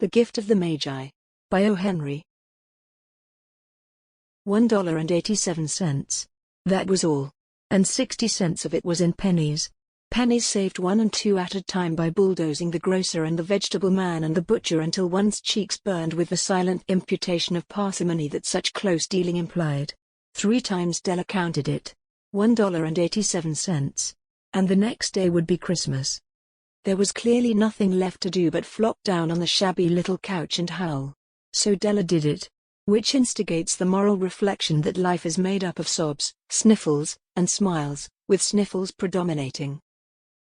The Gift of the Magi. By O. Henry. $1.87. That was all. And 60 cents of it was in pennies. Pennies saved 1 and 2 at a time by bulldozing the grocer and the vegetable man and the butcher until one's cheeks burned with the silent imputation of parsimony that such close dealing implied. 3 times Della counted it. $1.87. And the next day would be Christmas. There was clearly nothing left to do but flop down on the shabby little couch and howl. So Della did it. Which instigates the moral reflection that life is made up of sobs, sniffles, and smiles, with sniffles predominating.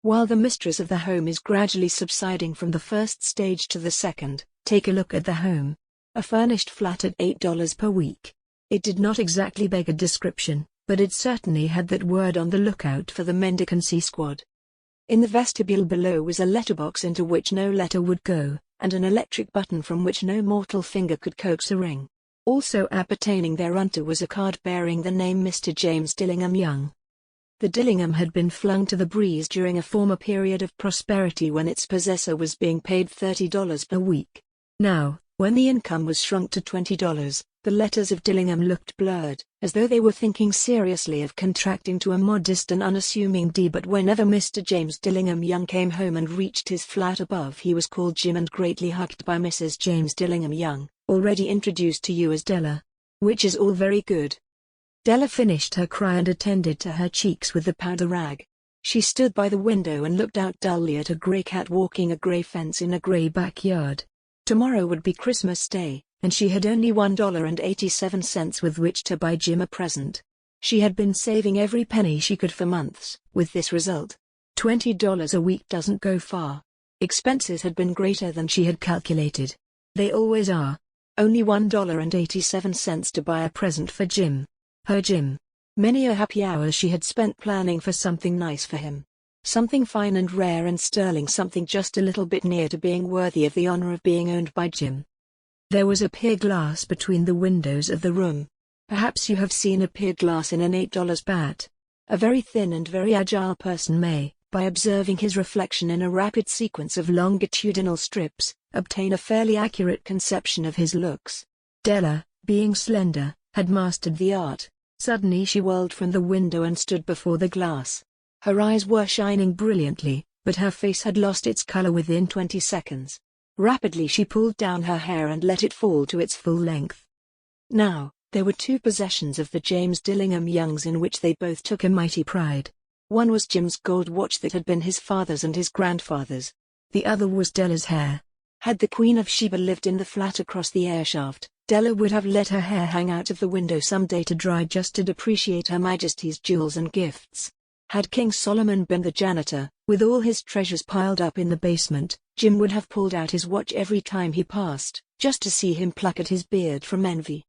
While the mistress of the home is gradually subsiding from the first stage to the second, take a look at the home. A furnished flat at $8 per week. It did not exactly beg a description, but it certainly had that word on the lookout for the mendicancy squad. In the vestibule below was a letterbox into which no letter would go, and an electric button from which no mortal finger could coax a ring. Also appertaining thereunto was a card bearing the name Mr. James Dillingham Young. The Dillingham had been flung to the breeze during a former period of prosperity when its possessor was being paid $30 per week. Now, when the income was shrunk to $20, the letters of Dillingham looked blurred, as though they were thinking seriously of contracting to a modest and unassuming D. But whenever Mr. James Dillingham Young came home and reached his flat above, he was called Jim and greatly hugged by Mrs. James Dillingham Young, already introduced to you as Della. Which is all very good. Della finished her cry and attended to her cheeks with the powder rag. She stood by the window and looked out dully at a grey cat walking a grey fence in a grey backyard. Tomorrow would be Christmas Day, and she had only $1.87 with which to buy Jim a present. She had been saving every penny she could for months, with this result. $20 a week doesn't go far. Expenses had been greater than she had calculated. They always are. Only $1.87 to buy a present for Jim. Her Jim. Many a happy hour she had spent planning for something nice for him. Something fine and rare and sterling, something just a little bit near to being worthy of the honor of being owned by Jim. There was a pier glass between the windows of the room. Perhaps you have seen a pier glass in an $8 bat. A very thin and very agile person may, by observing his reflection in a rapid sequence of longitudinal strips, obtain a fairly accurate conception of his looks. Della, being slender, had mastered the art. Suddenly she whirled from the window and stood before the glass. Her eyes were shining brilliantly, but her face had lost its color within 20 seconds. Rapidly she pulled down her hair and let it fall to its full length. Now, there were 2 possessions of the James Dillingham Youngs in which they both took a mighty pride. One was Jim's gold watch that had been his father's and his grandfather's. The other was Della's hair. Had the Queen of Sheba lived in the flat across the airshaft, Della would have let her hair hang out of the window some day to dry just to depreciate Her Majesty's jewels and gifts. Had King Solomon been the janitor, with all his treasures piled up in the basement, Jim would have pulled out his watch every time he passed, just to see him pluck at his beard from envy.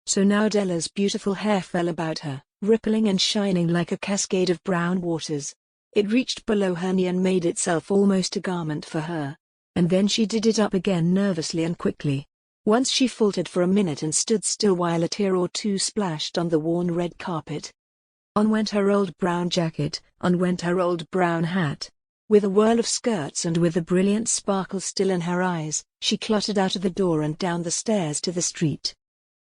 So now Della's beautiful hair fell about her, rippling and shining like a cascade of brown waters. It reached below her knee and made itself almost a garment for her. And then she did it up again nervously and quickly. Once she faltered for a minute and stood still while a tear or two splashed on the worn red carpet. On went her old brown jacket, on went her old brown hat. With a whirl of skirts and with the brilliant sparkle still in her eyes, she clottered out of the door and down the stairs to the street.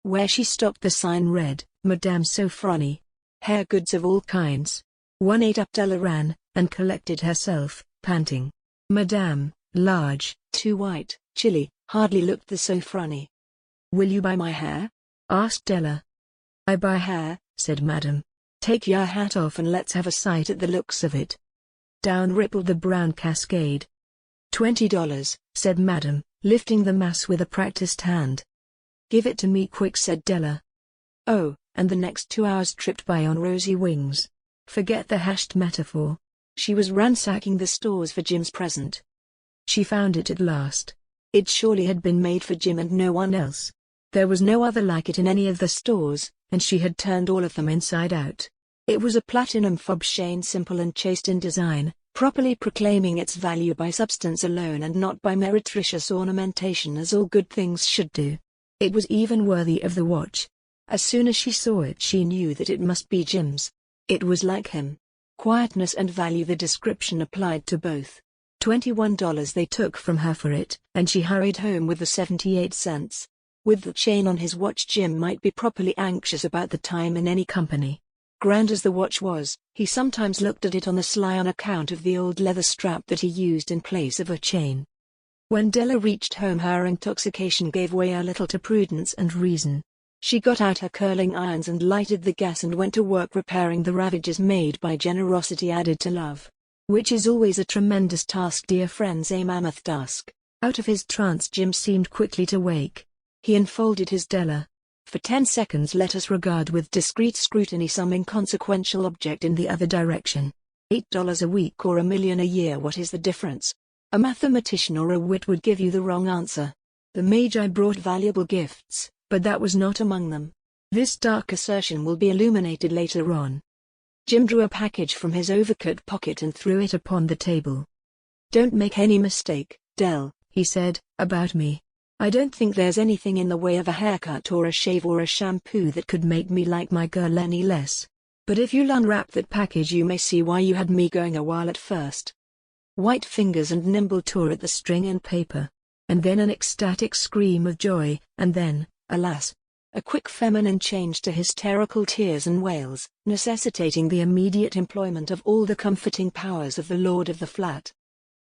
Where she stopped the sign read, Madame Sofronie. Hair goods of all kinds. 1/8 up Della ran, and collected herself, panting. Madame, large, too white, chilly, hardly looked the Sofronie. Will you buy my hair? Asked Della. I buy hair, said Madame. Take your hat off and let's have a sight at the looks of it. Down rippled the brown cascade. $20, said Madame, lifting the mass with a practiced hand. Give it to me quick, said Della. Oh, and the next 2 hours tripped by on rosy wings. Forget the hashed metaphor. She was ransacking the stores for Jim's present. She found it at last. It surely had been made for Jim and no one else. There was no other like it in any of the stores, and she had turned all of them inside out. It was a platinum fob chain, simple and chaste in design, properly proclaiming its value by substance alone and not by meretricious ornamentation as all good things should do. It was even worthy of the watch. As soon as she saw it she knew that it must be Jim's. It was like him. Quietness and value, the description applied to both. $21 they took from her for it, and she hurried home with the 78 cents. With the chain on his watch, Jim might be properly anxious about the time in any company. Grand as the watch was, he sometimes looked at it on the sly on account of the old leather strap that he used in place of a chain. When Della reached home, her intoxication gave way a little to prudence and reason. She got out her curling irons and lighted the gas and went to work repairing the ravages made by generosity added to love. Which is always a tremendous task, dear friends, a mammoth task. Out of his trance, Jim seemed quickly to wake. He unfolded his Della. For 10 seconds let us regard with discreet scrutiny some inconsequential object in the other direction. $8 a week or $1 million a year, what is the difference? A mathematician or a wit would give you the wrong answer. The Magi brought valuable gifts, but that was not among them. This dark assertion will be illuminated later on. Jim drew a package from his overcoat pocket and threw it upon the table. "Don't make any mistake, Del," he said, "about me. I don't think there's anything in the way of a haircut or a shave or a shampoo that could make me like my girl any less. But if you'll unwrap that package you may see why you had me going a while at first." White fingers and nimble tore at the string and paper. And then an ecstatic scream of joy, and then, alas, a quick feminine change to hysterical tears and wails, necessitating the immediate employment of all the comforting powers of the lord of the flat.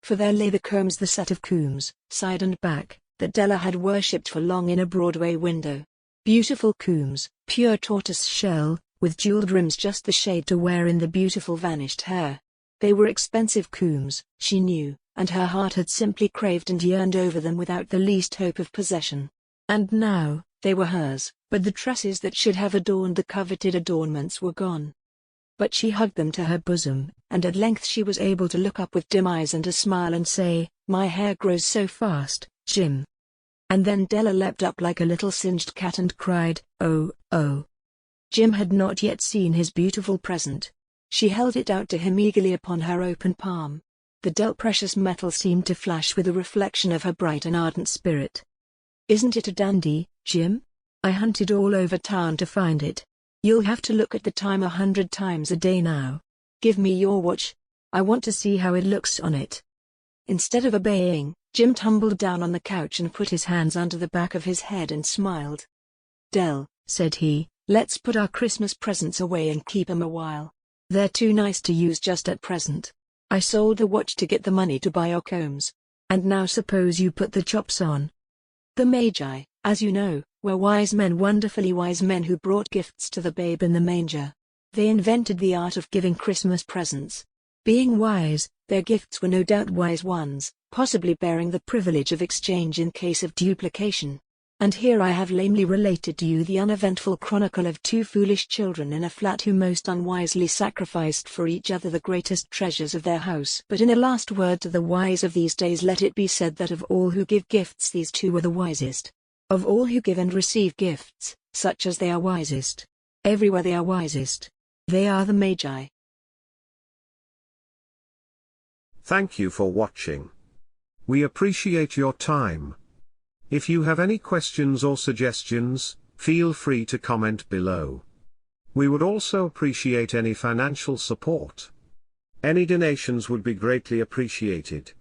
For there lay the combs, the set of combs, side and back, that Della had worshipped for long in a Broadway window. Beautiful combs, pure tortoise shell, with jeweled rims just the shade to wear in the beautiful vanished hair. They were expensive combs, she knew, and her heart had simply craved and yearned over them without the least hope of possession. And now, they were hers, but the tresses that should have adorned the coveted adornments were gone. But she hugged them to her bosom, and at length she was able to look up with dim eyes and a smile and say, "My hair grows so fast, Jim." And then Della leapt up like a little singed cat and cried, "Oh, oh." Jim had not yet seen his beautiful present. She held it out to him eagerly upon her open palm. The dull precious metal seemed to flash with a reflection of her bright and ardent spirit. "Isn't it a dandy, Jim? I hunted all over town to find it. You'll have to look at the time 100 times a day now. Give me your watch. I want to see how it looks on it." Instead of obeying, Jim tumbled down on the couch and put his hands under the back of his head and smiled. "Del," said he, "let's put our Christmas presents away and keep 'em a while. They're too nice to use just at present. I sold the watch to get the money to buy our combs. And now suppose you put the chops on." The Magi, as you know, were wise men, wonderfully wise men who brought gifts to the babe in the manger. They invented the art of giving Christmas presents. Being wise, their gifts were no doubt wise ones, possibly bearing the privilege of exchange in case of duplication. And here I have lamely related to you the uneventful chronicle of two foolish children in a flat who most unwisely sacrificed for each other the greatest treasures of their house. But in a last word to the wise of these days, let it be said that of all who give gifts these two were the wisest. Of all who give and receive gifts, such as they are wisest. Everywhere they are wisest. They are the Magi. Thank you for watching. We appreciate your time. If you have any questions or suggestions, feel free to comment below. We would also appreciate any financial support. Any donations would be greatly appreciated.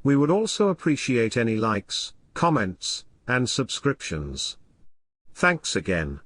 We would also appreciate any likes, comments, and subscriptions. Thanks again.